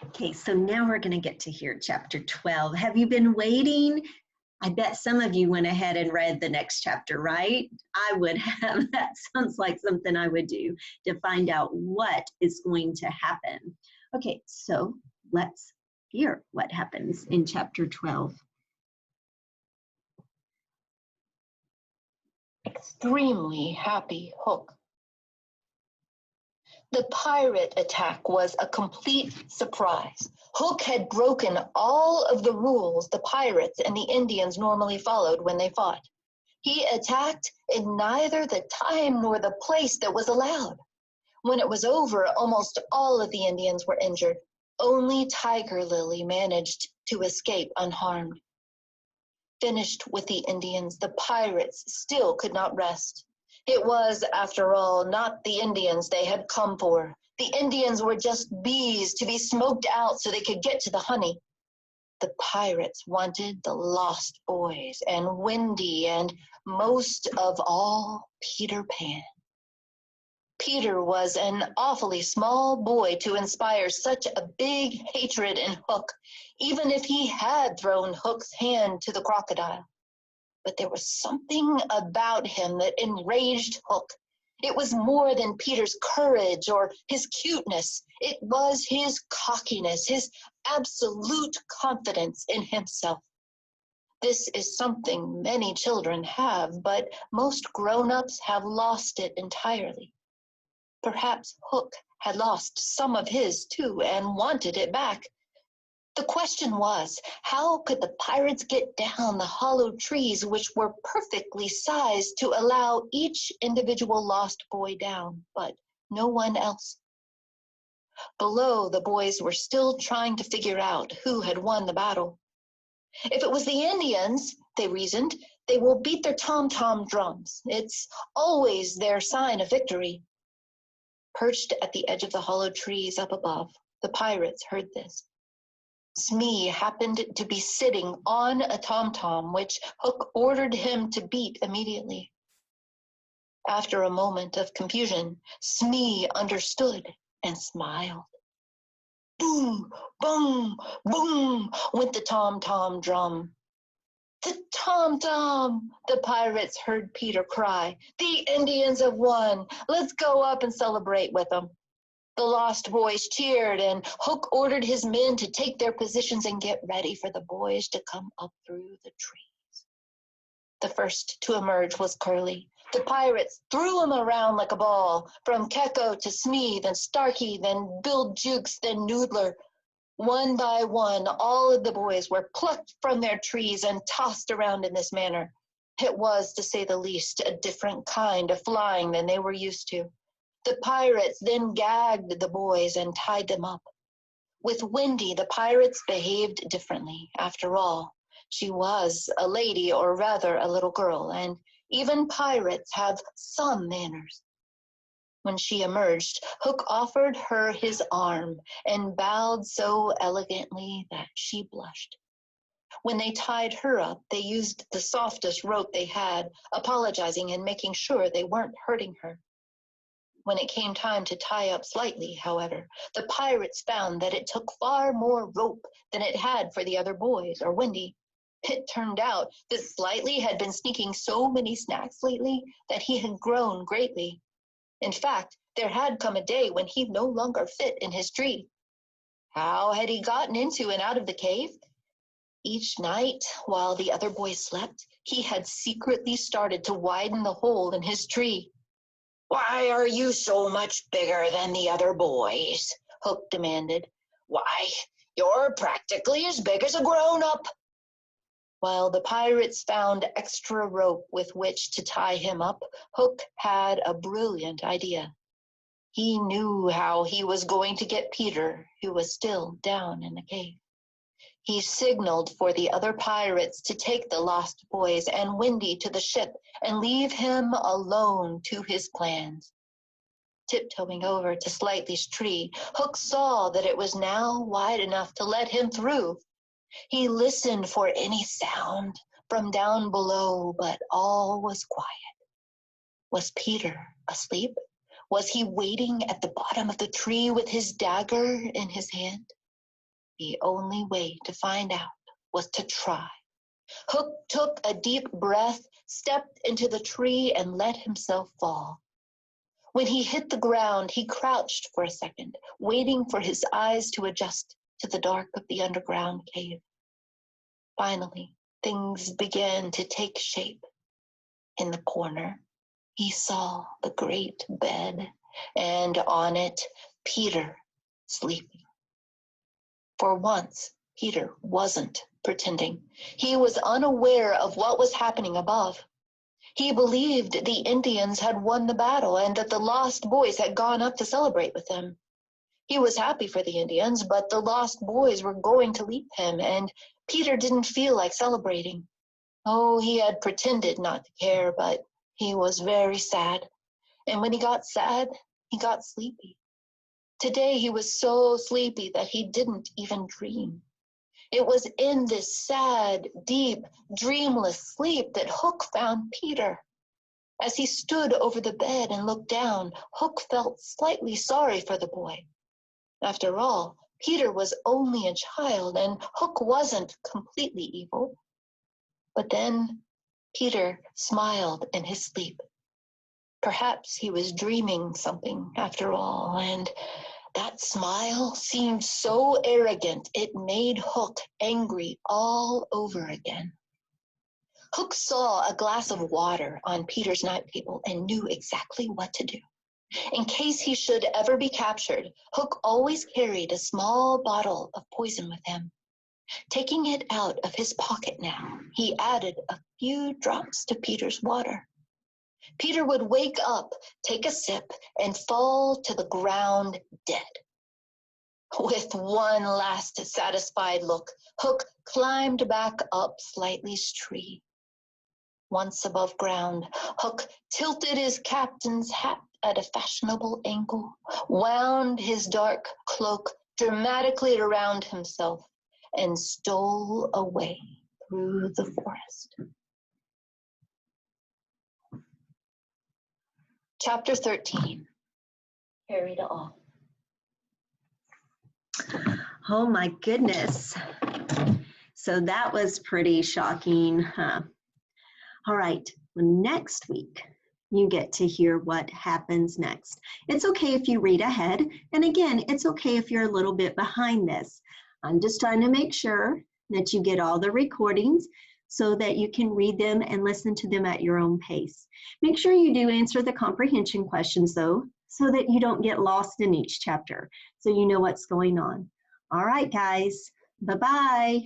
Okay, so now we're going to get to here, chapter 12. Have you been waiting? I bet some of you went ahead and read the next chapter, right? I would have. That sounds like something I would do to find out what is going to happen. Okay, so let's hear what happens in chapter 12. Extremely happy Hook. The pirate attack was a complete surprise. Hook had broken all of the rules the pirates and the Indians normally followed when they fought. He attacked in neither the time nor the place that was allowed. When it was over, almost all of the Indians were injured. Only Tiger Lily managed to escape unharmed. Finished with the Indians, the pirates still could not rest. It was, after all, not the Indians they had come for. The Indians were just bees to be smoked out so they could get to the honey. The pirates wanted the lost boys and Wendy and, most of all, Peter Pan. Peter was an awfully small boy to inspire such a big hatred in Hook, even if he had thrown Hook's hand to the crocodile. But there was something about him that enraged Hook. It was more than Peter's courage or his cuteness. It was his cockiness, his absolute confidence in himself. This is something many children have, but most grown-ups have lost it entirely. Perhaps Hook had lost some of his too and wanted it back. The question was, how could the pirates get down the hollow trees which were perfectly sized to allow each individual lost boy down, but no one else? Below, the boys were still trying to figure out who had won the battle. If it was the Indians, they reasoned, they will beat their tom-tom drums. It's always their sign of victory. Perched at the edge of the hollow trees up above, the pirates heard this. Smee happened to be sitting on a tom-tom, which Hook ordered him to beat immediately. After a moment of confusion, Smee understood and smiled. Boom, boom, boom, went the tom-tom drum. The tom-tom, the pirates heard Peter cry. The Indians have won. Let's go up and celebrate with them. The lost boys cheered, and Hook ordered his men to take their positions and get ready for the boys to come up through the trees. The first to emerge was Curly. The pirates threw him around like a ball, from Keko to Smee, then Starkey, then Bill Jukes, then Noodler. One by one, all of the boys were plucked from their trees and tossed around in this manner. It was, to say the least, a different kind of flying than they were used to. The pirates then gagged the boys and tied them up. With Wendy, the pirates behaved differently. After all, she was a lady, or rather a little girl, and even pirates have some manners. When she emerged, Hook offered her his arm and bowed so elegantly that she blushed. When they tied her up, they used the softest rope they had, apologizing and making sure they weren't hurting her. When it came time to tie up Slightly, however, the pirates found that it took far more rope than it had for the other boys or Wendy. It turned out that Slightly had been sneaking so many snacks lately that he had grown greatly. In fact, there had come a day when he no longer fit in his tree. How had he gotten into and out of the cave? Each night, while the other boys slept, he had secretly started to widen the hole in his tree. "Why are you so much bigger than the other boys?" Hook demanded. "Why, you're practically as big as a grown-up." While the pirates found extra rope with which to tie him up, Hook had a brilliant idea. He knew how he was going to get Peter, who was still down in the cave. He signaled for the other pirates to take the lost boys and Wendy to the ship and leave him alone to his plans. Tiptoeing over to Slightly's tree, Hook saw that it was now wide enough to let him through. He listened for any sound from down below, but all was quiet. Was Peter asleep? Was he waiting at the bottom of the tree with his dagger in his hand? The only way to find out was to try. Hook took a deep breath, stepped into the tree, and let himself fall. When he hit the ground, he crouched for a second, waiting for his eyes to adjust to the dark of the underground cave. Finally, things began to take shape. In the corner, he saw the great bed, and on it, Peter sleeping. For once, Peter wasn't pretending. He was unaware of what was happening above. He believed the Indians had won the battle and that the lost boys had gone up to celebrate with them. He was happy for the Indians, but the lost boys were going to leave him, and Peter didn't feel like celebrating. Oh, he had pretended not to care, but he was very sad. And when he got sad, he got sleepy. Today he was so sleepy that he didn't even dream. It was in this sad, deep, dreamless sleep that Hook found Peter. As he stood over the bed and looked down, Hook felt slightly sorry for the boy. After all, Peter was only a child, and Hook wasn't completely evil. But then Peter smiled in his sleep. Perhaps he was dreaming something after all, and that smile seemed so arrogant it made Hook angry all over again. Hook saw a glass of water on Peter's night table and knew exactly what to do. In case he should ever be captured, Hook always carried a small bottle of poison with him. Taking it out of his pocket now, he added a few drops to Peter's water. Peter would wake up, take a sip, and fall to the ground dead. With one last satisfied look, Hook climbed back up Slightly's tree. Once above ground, Hook tilted his captain's hat at a fashionable angle, wound his dark cloak dramatically around himself, and stole away through the forest. Chapter 13, Carried Off. Oh my goodness. So that was pretty shocking, huh? All right, well, next week you get to hear what happens next. It's okay if you read ahead, and again, it's okay if you're a little bit behind this. I'm just trying to make sure that you get all the recordings so that you can read them and listen to them at your own pace. Make sure you do answer the comprehension questions though, so that you don't get lost in each chapter, so you know what's going on. All right, guys, bye-bye.